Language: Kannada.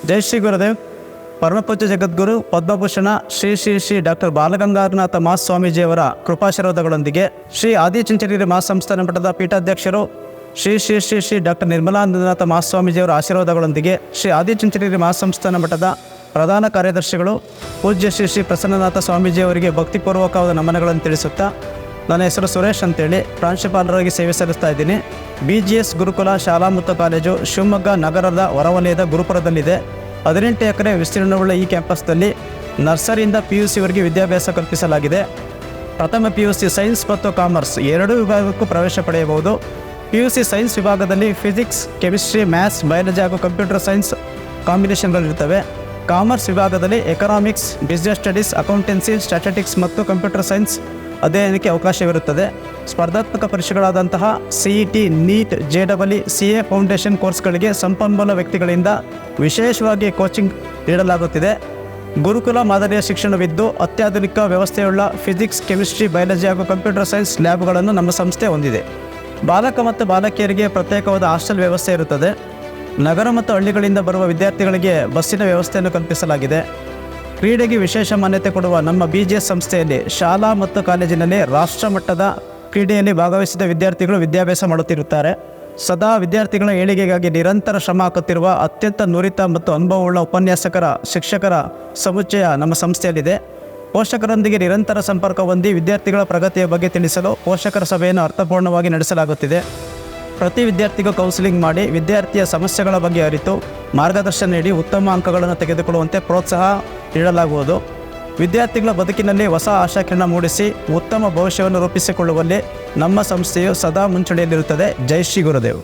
ಜೈ ಶ್ರೀ ಗುರುದೇವ್. ಪರಮಪೂಜ್ಯ ಜಗದ್ಗುರು ಪದ್ಮಭೂಷಣ ಶ್ರೀ ಶ್ರೀ ಶ್ರೀ ಡಾಕ್ಟರ್ ಬಾಲಗಂಗಾಧರನಾಥ ಮಹಾಸ್ವಾಮೀಜಿಯವರ ಕೃಪಾಶೀರ್ವಾದಗಳೊಂದಿಗೆ ಶ್ರೀ ಆದಿಚುಂಚನಗಿರಿ ಮಹಾಸಂಸ್ಥಾನ ಮಠದ ಪೀಠಾಧ್ಯಕ್ಷರು ಶ್ರೀ ಶ್ರೀ ಶ್ರೀ ಶ್ರೀ ಡಾಕ್ಟರ್ ನಿರ್ಮಲಾನಂದನಾಥ ಮಹಾಸ್ವಾಮೀಜಿಯವರ ಆಶೀರ್ವಾದಗಳೊಂದಿಗೆ ಶ್ರೀ ಆದಿಚುಂಚನಗಿರಿ ಮಹಾಸಂಸ್ಥಾನ ಮಠದ ಪ್ರಧಾನ ಕಾರ್ಯದರ್ಶಿಗಳು ಪೂಜ್ಯ ಶ್ರೀ ಶ್ರೀ ಪ್ರಸನ್ನನಾಥ ಸ್ವಾಮೀಜಿಯವರಿಗೆ ಭಕ್ತಿಪೂರ್ವಕವಾದ ನಮನಗಳನ್ನು ತಿಳಿಸುತ್ತಾ, ನನ್ನ ಹೆಸರು ಸುರೇಶ್ ಅಂತೇಳಿ ಪ್ರಾಂಶುಪಾಲರಾಗಿ ಸೇವೆ ಸಲ್ಲಿಸ್ತಾ ಇದ್ದೀನಿ. BGS ಗುರುಕುಲ ಶಾಲಾ ಮತ್ತು ಕಾಲೇಜು ಶಿವಮೊಗ್ಗ ನಗರದ ಹೊರವಲಯದ ಗುರುಪುರದಲ್ಲಿದೆ. 18 ಎಕರೆ ವಿಸ್ತೀರ್ಣವುಳ್ಳ ಈ ಕ್ಯಾಂಪಸ್ನಲ್ಲಿ ನರ್ಸರಿಯಿಂದ PUC ವರೆಗೆ ವಿದ್ಯಾಭ್ಯಾಸ ಕಲ್ಪಿಸಲಾಗಿದೆ. ಪ್ರಥಮ PUC ಸೈನ್ಸ್ ಮತ್ತು ಕಾಮರ್ಸ್ ಎರಡೂ ವಿಭಾಗಕ್ಕೂ ಪ್ರವೇಶ ಪಡೆಯಬಹುದು. PUC ಸೈನ್ಸ್ ವಿಭಾಗದಲ್ಲಿ ಫಿಸಿಕ್ಸ್, ಕೆಮಿಸ್ಟ್ರಿ, ಮ್ಯಾಥ್ಸ್, ಬಯಾಲಜಿ ಹಾಗೂ ಕಂಪ್ಯೂಟರ್ ಸೈನ್ಸ್ ಕಾಂಬಿನೇಷನ್ಗಳಿರ್ತವೆ. ಕಾಮರ್ಸ್ ವಿಭಾಗದಲ್ಲಿ economics, business studies, accountancy, statistics ಮತ್ತು ಕಂಪ್ಯೂಟರ್ ಸೈನ್ಸ್ ಅಧ್ಯಯನಕ್ಕೆ ಅವಕಾಶವಿರುತ್ತದೆ. ಸ್ಪರ್ಧಾತ್ಮಕ ಪರೀಕ್ಷೆಗಳಾದಂತಹ CET, NEET, JEE, CA foundation ಕೋರ್ಸ್ಗಳಿಗೆ ಸಂಪನ್ಮೂಲ ವ್ಯಕ್ತಿಗಳಿಂದ ವಿಶೇಷವಾಗಿ ಕೋಚಿಂಗ್ ನೀಡಲಾಗುತ್ತಿದೆ. ಗುರುಕುಲ ಮಾದರಿಯ ಶಿಕ್ಷಣವಿದ್ದು ಅತ್ಯಾಧುನಿಕ ವ್ಯವಸ್ಥೆಯುಳ್ಳ ಫಿಸಿಕ್ಸ್, ಕೆಮಿಸ್ಟ್ರಿ, ಬಯಾಲಜಿ ಹಾಗೂ ಕಂಪ್ಯೂಟರ್ ಸೈನ್ಸ್ ಲ್ಯಾಬ್ಗಳನ್ನು ನಮ್ಮ ಸಂಸ್ಥೆ ಹೊಂದಿದೆ. ಬಾಲಕ ಮತ್ತು ಬಾಲಕಿಯರಿಗೆ ಪ್ರತ್ಯೇಕವಾದ ಹಾಸ್ಟೆಲ್ ವ್ಯವಸ್ಥೆ ಇರುತ್ತದೆ. ನಗರ ಮತ್ತು ಹಳ್ಳಿಗಳಿಂದ ಬರುವ ವಿದ್ಯಾರ್ಥಿಗಳಿಗೆ ಬಸ್ಸಿನ ವ್ಯವಸ್ಥೆಯನ್ನು ಕಲ್ಪಿಸಲಾಗಿದೆ. ಕ್ರೀಡೆಗೆ ವಿಶೇಷ ಮಾನ್ಯತೆ ಕೊಡುವ ನಮ್ಮ BGS ಸಂಸ್ಥೆಯಲ್ಲಿ ಶಾಲಾ ಮತ್ತು ಕಾಲೇಜಿನಲ್ಲಿ ರಾಷ್ಟ್ರ ಮಟ್ಟದ ಕ್ರೀಡೆಯಲ್ಲಿ ಭಾಗವಹಿಸಿದ ವಿದ್ಯಾರ್ಥಿಗಳು ವಿದ್ಯಾಭ್ಯಾಸ ಮಾಡುತ್ತಿರುತ್ತಾರೆ. ಸದಾ ವಿದ್ಯಾರ್ಥಿಗಳ ಏಳಿಗೆಗಾಗಿ ನಿರಂತರ ಶ್ರಮ ಹಾಕುತ್ತಿರುವ ಅತ್ಯಂತ ನುರಿತ ಮತ್ತು ಅನುಭವವುಳ್ಳ ಉಪನ್ಯಾಸಕರ, ಶಿಕ್ಷಕರ ಸಮುಚ್ಚಯ ನಮ್ಮ ಸಂಸ್ಥೆಯಲ್ಲಿದೆ. ಪೋಷಕರೊಂದಿಗೆ ನಿರಂತರ ಸಂಪರ್ಕ ಹೊಂದಿ ವಿದ್ಯಾರ್ಥಿಗಳ ಪ್ರಗತಿಯ ಬಗ್ಗೆ ತಿಳಿಸಲು ಪೋಷಕರ ಸಭೆಯನ್ನು ಅರ್ಥಪೂರ್ಣವಾಗಿ ನಡೆಸಲಾಗುತ್ತಿದೆ. ಪ್ರತಿ ವಿದ್ಯಾರ್ಥಿಗೂ ಕೌನ್ಸಿಲಿಂಗ್ ಮಾಡಿ ವಿದ್ಯಾರ್ಥಿಯ ಸಮಸ್ಯೆಗಳ ಬಗ್ಗೆ ಅರಿತು ಮಾರ್ಗದರ್ಶನ ನೀಡಿ ಉತ್ತಮ ಅಂಕಗಳನ್ನು ತೆಗೆದುಕೊಳ್ಳುವಂತೆ ಪ್ರೋತ್ಸಾಹ ನೀಡಲಾಗುವುದು. ವಿದ್ಯಾರ್ಥಿಗಳ ಬದುಕಿನಲ್ಲಿ ಹೊಸ ಆಶಾಕಿರಣ ಮೂಡಿಸಿ ಉತ್ತಮ ಭವಿಷ್ಯವನ್ನು ರೂಪಿಸಿಕೊಳ್ಳುವಲ್ಲಿ ನಮ್ಮ ಸಂಸ್ಥೆಯು ಸದಾ ಮುಂಚೂಣಿಯಲ್ಲಿರುತ್ತದೆ. ಜೈ ಶ್ರೀ ಗುರುದೇವ್.